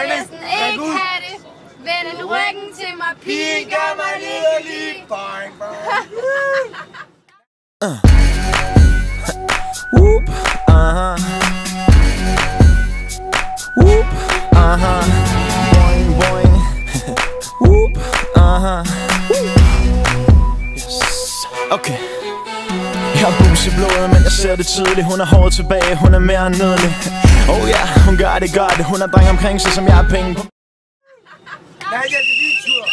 næsten ikke have det. Vend ryggen til mig, pige, gør mig lykkelig. Whoop, Whoop, boing, boing. Whoop, yes. Okay. Jeg har bus i blodet, men jeg ser det tydeligt. Hun er hårdt tilbage, hun er mere nydelig. Oh ja, hun gør det godt. Hun har dreng omkring sig, som jeg har penge på. Nej, det er din tur.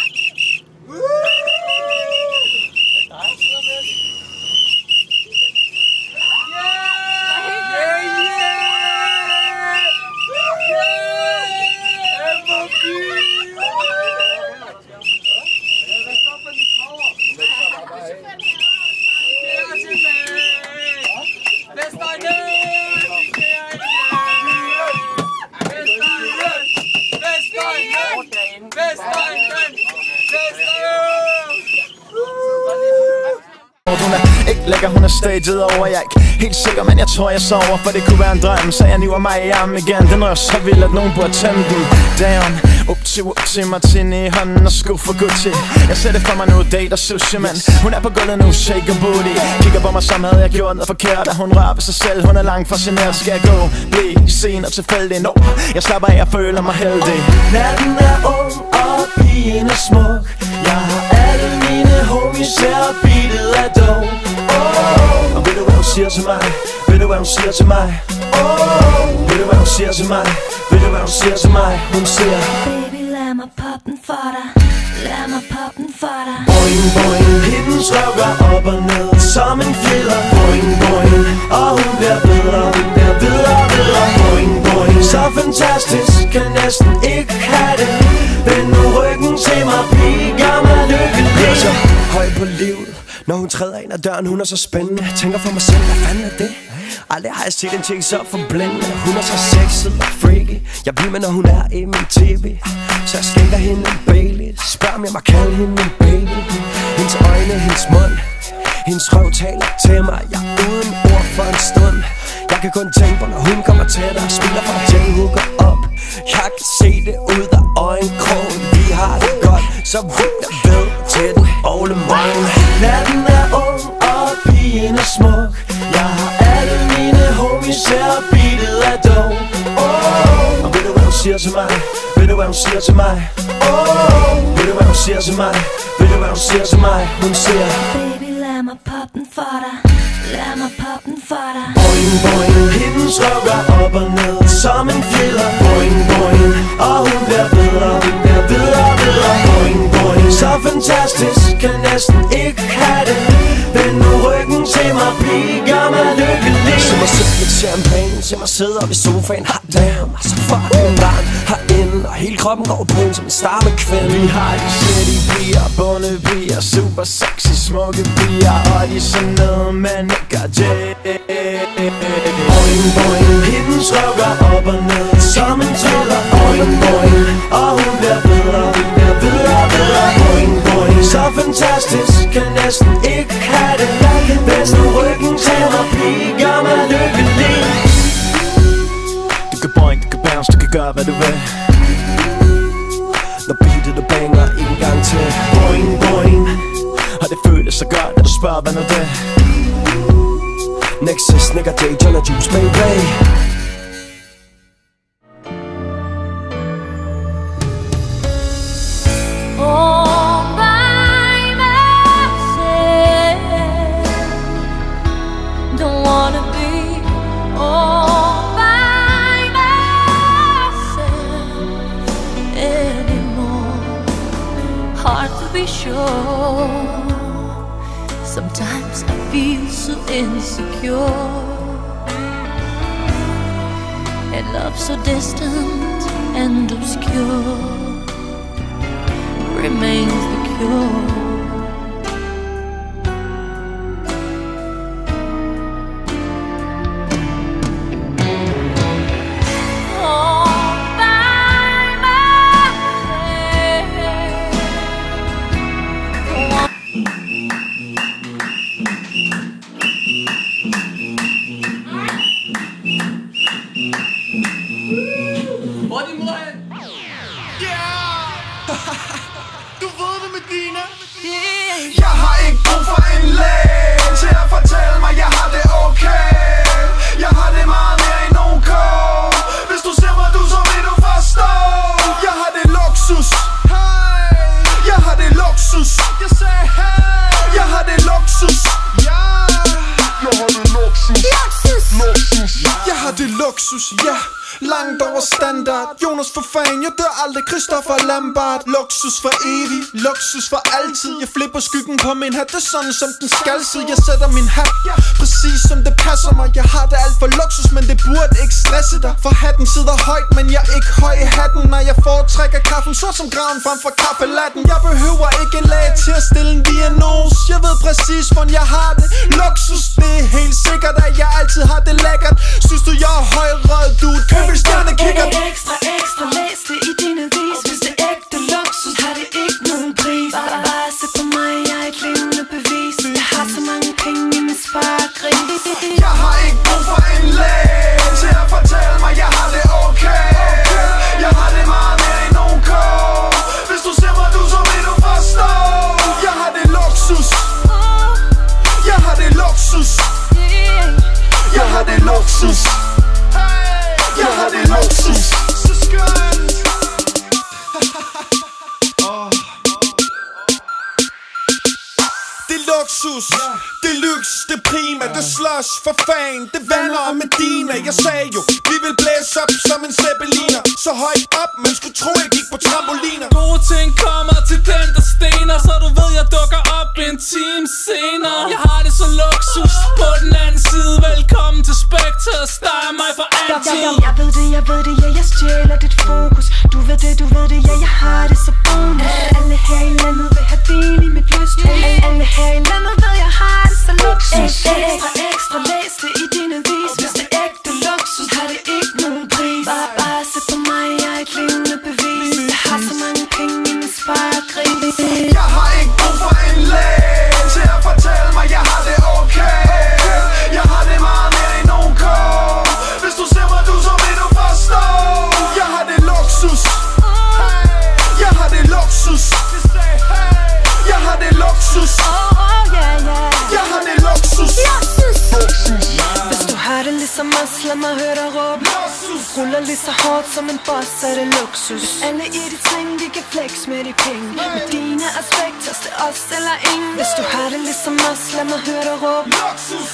Hun er ikke lækker, hun er staged over. Jeg er ikke helt sikker, men jeg tror jeg sover. For det kunne være en drøm, så jeg niver mig i armen igen. Den rører så vild, at nogen burde tænde den. Down, up til Martini i hånden og sko for Gucci. Jeg ser det for mig nu, date og sushi, man. Hun er på gulvet nu, shake a booty. Kigger på mig, som havde jeg gjort noget forkert. Hun rører ved sig selv, hun er langt fascineret. Skal jeg gå, blive sen og tilfældig? No, jeg slapper af, jeg føler mig heldig. Natten er ung og pigen er smuk. Jeg har alle mine homies her beatet af dog. Og ved du hvad hun siger til mig? Ved du hvad hun siger til mig? Ved du hvad hun siger til mig? Ved du hvad hun siger til mig? Hun siger: Baby, lad mig poppe den for dig. Lad mig poppe den for dig. Boing, boing. Hendes røv går op og ned som en fjeder. Boing, boing. Og hun bliver bedre, hun bliver bedre, bedre. Boing, boing. Så fantastisk, kan næsten ikke have det. Vend nu ryggen til mig, pige, gør mig lykkelig. Jeg er så høj på livet, når hun træder ind ad døren, hun er så spændende. Jeg tænker for mig selv, hvad fanden er det? Aldrig har jeg set en ting så forblændende. Hun er så sexet og freaky. Jeg bliver med, når hun er i min tv. Så jeg skænker hende en Bailey. Spørg om jeg må kalde hende min baby. Hendes øjne, hendes mund, hendes røv taler til mig. Jeg er uden ord for en stund. Jeg kan kun tænke på, når hun kommer tættere. Spiller fra Jay hooker op. Jeg kan se det ud af øjenkrogen. Vi har det godt, så vidt jeg ved til den all morgen. Natten er ung og pigen er smuk. Jeg har alle mine homies her beatet af dog. Og ved du hvad hun siger til mig? Ved du hvad hun siger til mig? Ved du hvad hun siger til mig? Ved du hvad hun siger til mig? Hun siger: Baby, lad mig poppe den for dig. Lad mig poppe den for dig. Boing, boing. Hendes røv går op og ned som en fjeder. Boing, boing. Og hun bliver bedre, hun bliver bedre, bedre. Boing, boing. Så fantastisk, kan næsten ikke have det. Vend nu ryggen til mig, pige, gør mig lykkelig. Se mig sidde lidt champagne, se mig sidde op i sofaen. Hot damn, så fucking varm herinde. Og hele kroppen går på som en stammekvinde. Vi har de city piger, bondepiger, super sexy, smukke piger. Og de sådan noget, man ikke gør det. Boing, boing. Hendes røv går op og ned som en tøller. Boing, boing. Og hun bliver bedre, hun bliver bedre, bedre. Boing, boing. Så fantastisk, kan næsten ikke have det. Vend nu ryggen til mig, pige, gør mig lykkelig. Du kan boing, du kan bounce, du kan gøre hvad du vil. Når beatet du banger en gang til. Boing, boing. Og det føles så godt, at du spørger hvad nu det. Nexus, Nick og Jay, John og Juice, baby. Sometimes I feel so insecure, and love so distant and obscure remains the cure. Body, Du ved det, Medina. Jeg har ikke brug for en læge til at fortælle mig, jeg har det okay. Jeg har det meget mere end OK. Hvis du ser mig, så vil du forstå. Jeg har det luksus. Jeg har det luksus. Jeg sagde hey. Jeg har det luksus. Ja. Jeg har det luksus. Luksus. Jeg har det luksus, ja. Langt over standard. Jonas for fan, jeg dør aldrig. Christopher Lambert. Luksus for evig, luksus for altid. Jeg flipper skyggen på min hat. Det er sådan som den skal sidde. Jeg sætter min hat præcis som det passer mig. Jeg har det alt for luksus, men det burde ikke stresse dig. For hatten sidder højt, men jeg er ikke høj i hatten. Når jeg foretrækker kaffen sort som graven frem for kaffelatten. Jeg behøver ikke en læge til at stille en diagnose. Jeg ved præcis, hvordan jeg har det. Luksus, det er helt sikkert, at jeg altid har det lækkert. Synes du, jeg er højrød, du er købel stjernekikker. Ekstra, læs det i din avis. Hvis det er ægte luksus, har det ikke nogen pris. Bare se på mig, jeg er et levende bevis. Jeg har så mange penge i min sparegris. Jeg har ikke brug for en læge til at fortælle mig, jeg har det okay. Jeg har det meget mere end OK. Hvis du ser mig, så vil du forstå. Jeg har det luksus. Jeg har det luksus. Jeg har det luksus. Jeg har det luksus. Så skønt. Det er luksus, det er lyks, det er prima, det er slush for fan, det vander og Medina. Jeg sagde jo, vi vil blæse op som en zeppeliner. Så højt op, man skulle tro, jeg gik på trampoliner. Gode ting kommer til den, der stener. Så du ved, jeg dukker op en time senere. Jeg har det så luksus på den anden side. Velkommen til Spectres, der er mig for altid. Jeg ved det, ja, jeg stjæler dit fokus. Du ved det, ja, jeg har det så bonus. Alle her i landet vil have del i mit lyst. Alle her i landet ved, jeg har det så luksus. Ekstra, læs det i din avis. Hvis det er ægte luksus, har det ikke nogen pris. Bare se på mig, jeg er et levende bevis. Jeg har så mange penge i min sparegris. Jeg har ikke brug for en læge til at fortælle mig, jeg har det okay. Jeg har det meget mere end OK. Hvis du ser mig, så vil du forstå. Jeg har det luksus. Jeg har det luksus. Jeg har det luksus. Jeg har det luksus. Hvis du har det ligesom os, lad mig høre dig råbe. Ruller lige så hårdt som en boss, så er det luksus. Hvis alle i de ting, de kan flex med de penge. Med dine aspekter, det er os eller ingen. Hvis du har det ligesom os, lad mig høre dig råbe.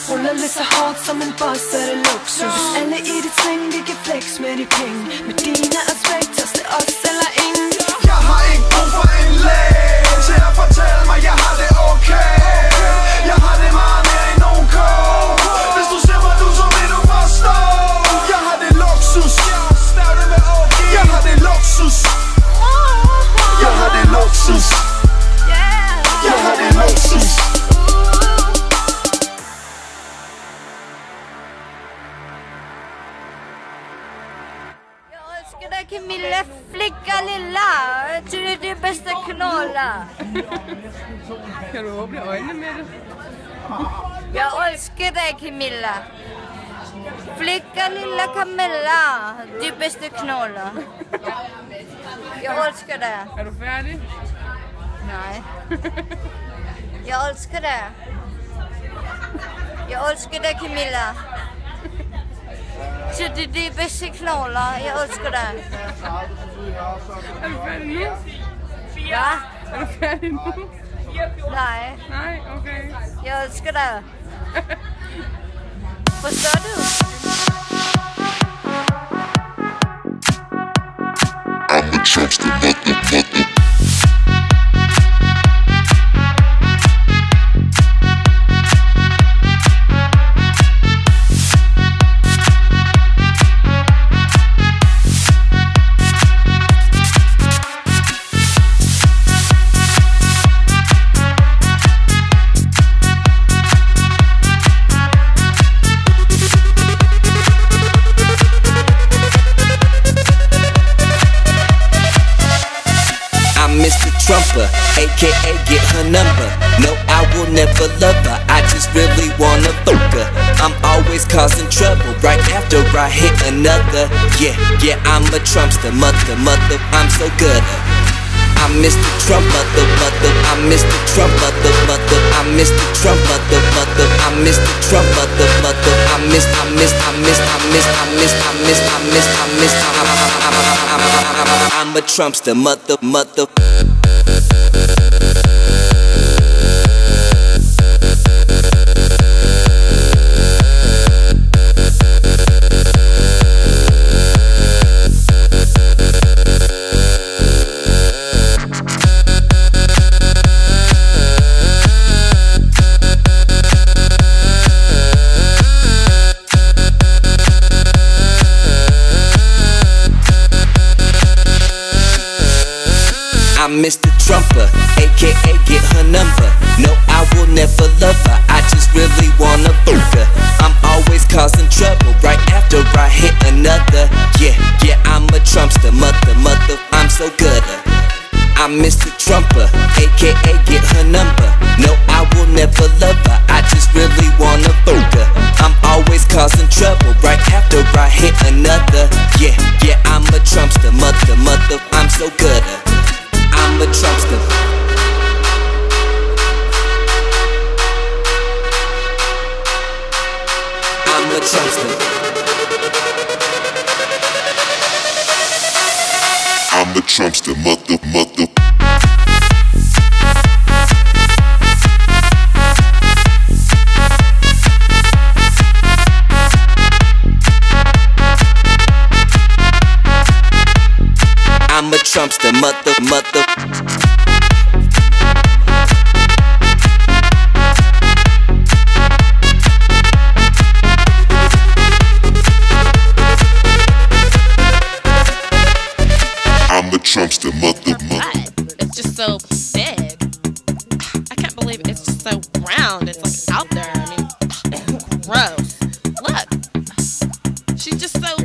Ruller lige så hårdt som en boss, så er det luksus. Hvis alle i de ting, de kan flex med de penge. Med dine aspekter, det er os eller ingen. Jeg har ikke brug for en læge til at fortælle mig, jeg har det okay. Jeg har det meget mere end OK. Hvis du ser mig, så vil du forstå. Jeg har det luksus. Jeg har det luksus. Jeg har det luksus. Jeg har det luksus. Jag älskar dig Camilla, flicka lilla. Du är det bästa knolla. Kan du åbne øjnene med det? Jag älskar dig Camilla. Flicka lilla Camilla. Du är bästa knolla. Jag älskar dig. Er du færdig? Nej. Jag älskar dig. Jag älskar dig Camilla. Så det är det bästa knolla. Jag älskar dig. Er du færdig nu? Ja? Er du færdig nu? Nej. Nej, okay. Jag älskar dig. Förstår du? I'm a trust motherfucker. Trumper, aka get her number. No, I will never love her, I just really wanna fuck her. I'm always always causing trouble right after I hit another. Yeah, I'm a Trumpster, mother, I'm so good. I'm Mr. Trump, mother, I'm Mr. Trump, mother, I'm Mr. Trump, mother, I'm Mr. Trump, mother, I'm a Trumpster, mother. I'm Mr. Trumper, aka get her number. No, I will never love her, I just really wanna boot her. I'm always causing trouble right after I hit another. Yeah, I'm a Trumpster, mother, I'm so good. I'm Mr. Trumper, aka get her number. No, I will never love her, I just really wanna boot her. I'm always causing trouble right after I hit another. Yeah, I'm a Trumpster, mother, I'm so good. I'm a Trumpster. I'm a Trumpster. I'm a Trumpster, mother. I'm a Trumpster, mother. I'm a Trumpster, mother. It's just so big. I can't believe it's just so round. It's like out there. I mean, gross. Look, she's just so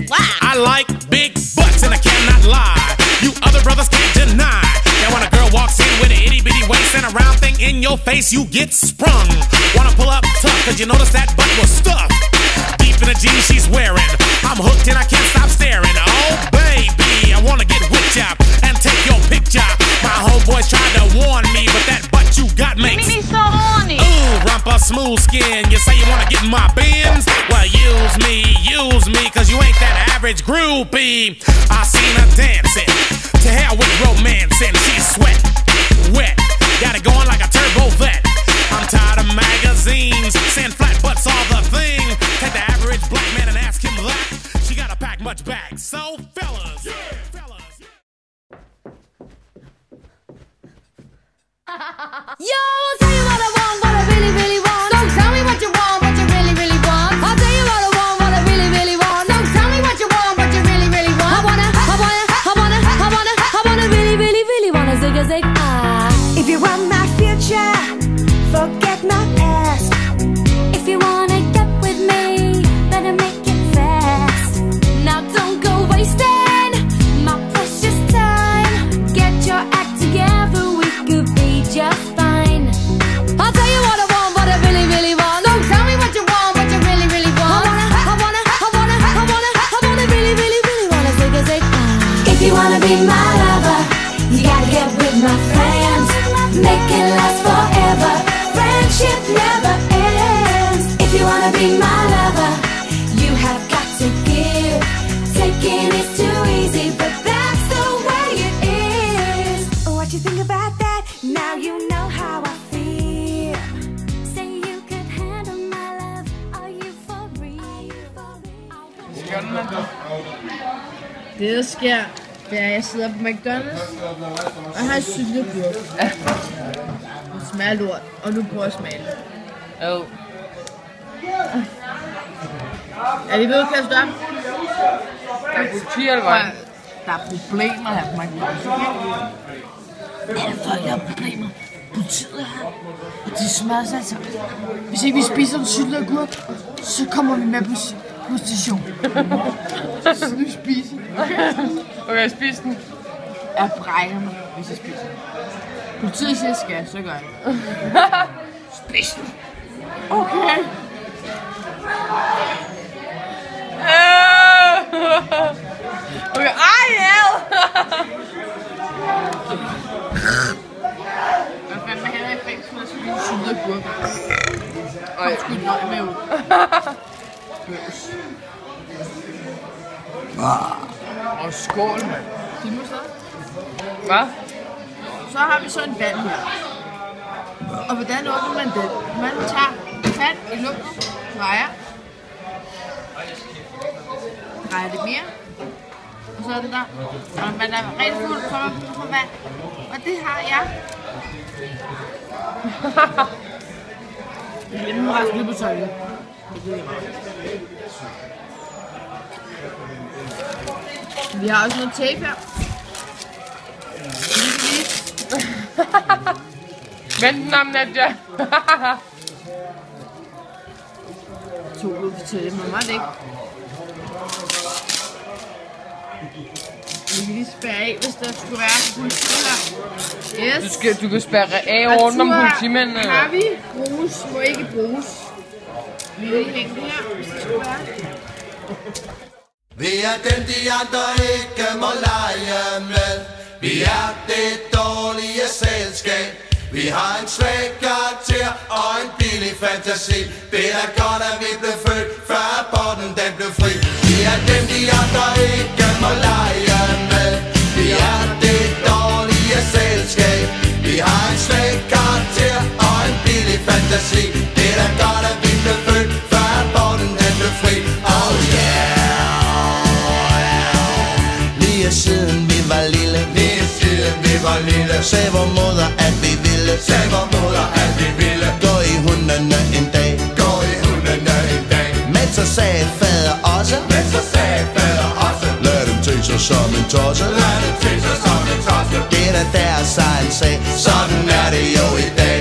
flat. I like big butts and I cannot lie. You other brothers can't deny. Now when a girl walks in with an itty bitty waist and a round thing in your face, you get sprung. Wanna pull up tough, cause you notice that butt was stuffed deep in the jeans she's wearing. I'm hooked and I can't stop staring. Oh baby, I wanna get whipped up and take your picture. My homeboys tried to warn me, but that butt you got makes me so horny. Ooh, rumpa smooth skin. You say you wanna get in my bins? Well, use me, cause you ain't that average groupie. I seen her dancing, to hell with romancing. She's sweat, wet, got it going like a turbo vet. I'm tired of magazines saying flat butts all the thing. Take the average black man and ask him that. She gotta pack much back. So fellas, Yo, I'll tell you what I want, what I really, really want. So tell me what you want, what you really, really want. I'll tell you what I want, what I really, really want. So tell me what you want, what you really, really want. I wanna really, really, really wanna zig a zig. If you want my future, forget my past. If you wanna get with me, better make it fast. Now don't go wasting my precious time. Get your act together, we could be just fine. I'll tell you what I want, what I really, really want. So tell me what you want, what you really, really want. I wanna really, really, really wanna zig a zig. If you wanna be my lover, you gotta get with my friends. Make it last forever. Friendship never ends. If you wanna be my lover, you have got to give. Taking is too easy, but that's the way it is. What you think about that? Now you know how I feel. Say you could handle my love. Are you for real? Det der sker, det er, at jeg sidder på McDonald's, og jeg har syltet gurk. Det smager lort, og nu prøver jeg at smage det. Er vi ved at kaste op? Der er politi, eller hvad? Der er problemer her på McDonald's. Alle folk har problemer. Politiet er her, og de smadrer sig altså. Hvis ikke vi spiser den syltede agurk, så kommer vi med på station. Så vi spiser. Okay, spis den. Jeg brækker mig, hvis jeg spiser den. Politiet siger, skal, så gør jeg det. Spis den. Okay. Okay, ej, hjælp! Hvad fanden man hellere i fængsel og spise syltet agurk? Og jeg skulle nøje med ud. Og skål, mand. Filmer så? Hvad? Så har vi så en vand her. Og hvordan åbner man den? Man tager fat i låget, drejer det mere, og så er den der. Og når man er rigtig fuld, så er man på vand. Og det har jeg. Jeg glemmer faktisk lige på tøjet. Vi har også noget tape her. Vent den om, Nadja. To ud for tøjet, men meget ikke. Vi kan lige spærre af, hvis der skulle være politi her. Yes. Du kan spærre af rundt om politimændene. Har vi bruges, må ikke bruges. Vi vil hænge det her, hvis det skulle være. Vi er dem, de andre ikke må lege med. Vi er det dårlige selskab. Vi har en svag karakter og en billig fantasi. Det er godt, at vi blev født, før aborten den blev fri. Vi er dem, de andre ikke må lege med. Vi er det dårlige selskab. Vi har en svag karakter og en billig fantasi. Det er godt, at vi blev født, før aborten den blev fri. Oh yeah. Lige siden vi var lille, sagde vor moder, at vi ville, gå i hundene en dag, men så sagde fader også, lad dem te sig som en tosse, det er deres egen sag, sådan er det jo i dag.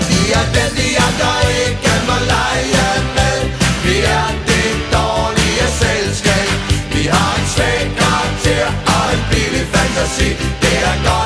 Vi er den, de andre ikke må lege med. Vi er det dårlige selskab. Vi har en svag karakter og en billig fantasi. Det er godt.